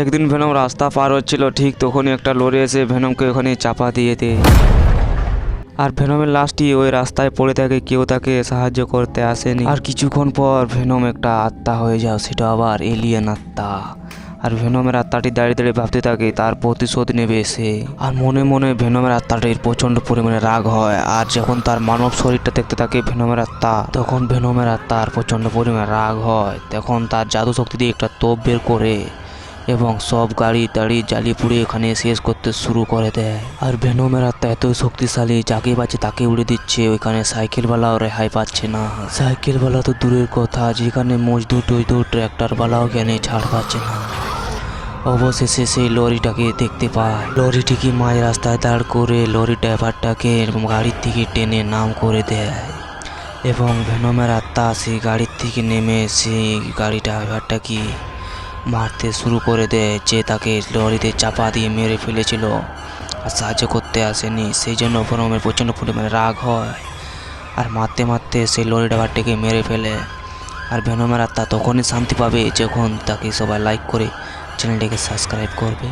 একদিন ভেনম রাস্তা পার হচ্ছিল, ঠিক তখনই একটা লরি এসে ভেনমকে ওখানে চাপা দিয়ে দেয়। আর ভেনমের লাশটি ওই রাস্তায় পড়ে থাকে, কেউ তাকে সাহায্য করতে আসেনি। আর কিছুক্ষণ পর ভেনম একটা আত্মা হয়ে যায়, সেটা আবার এলিয়েন আত্মা। আর ভেনমের আত্মাটি দাঁড়িয়ে দাঁড়িয়ে ভাবতে থাকে তার প্রতিশোধ নেবে সে। আর মনে মনে ভেনমের আত্মাটির প্রচন্ড পরিমাণে রাগ হয়। আর যখন তার মানব শরীরটা দেখতে থাকে ভেনমের আত্মা, তখন ভেনমের আত্মার প্রচন্ড পরিমাণে রাগ হয়। তখন তার জাদু শক্তি দিয়ে একটা তোপ বের করে এবং সব গাড়ি টাড়ি জ্বালিয়ে পুড়ে এখানে শেষ করতে শুরু করে দেয়। আর ভেনমের আত্মা এত শক্তিশালী, যাকে পাচ্ছে তাকে উড়ে দিচ্ছে। ওইখানে সাইকেলওয়ালাও রেহাই পাচ্ছে না। সাইকেলওয়ালা তো দূরের কথা, যেখানে মজদুর টজদুর ট্র্যাক্টরওয়ালাও জ্ঞানে ছাড় পাচ্ছে না। অবশেষে সেই লরিটাকে দেখতে পায়। লরিটিকে মাঝ রাস্তায় দাঁড় করে লরি ড্রাইভারটাকে গাড়ির থেকে টেনে নাম করে দেয় এবং ভেনমের আত্মা সেই গাড়ির থেকে নেমে সেই গাড়ি ড্রাইভারটাকে মারতে শুরু করে দেয়, যে তাকে লরিতে চাপা দিয়ে মেরে ফেলেছিল আর সাহায্য করতে আসেনি। সেই জন্য ভেনমের প্রচণ্ড পরিমাণে রাগ হয় আর মারতে মারতে সেই লরি ড্রাইভারটাকে মেরে ফেলে। আর ভেনমের আত্মা তখনই শান্তি পাবে যখন তাকে সবাই লাইক করে চ্যানেলটিকে সাবস্ক্রাইব করবে।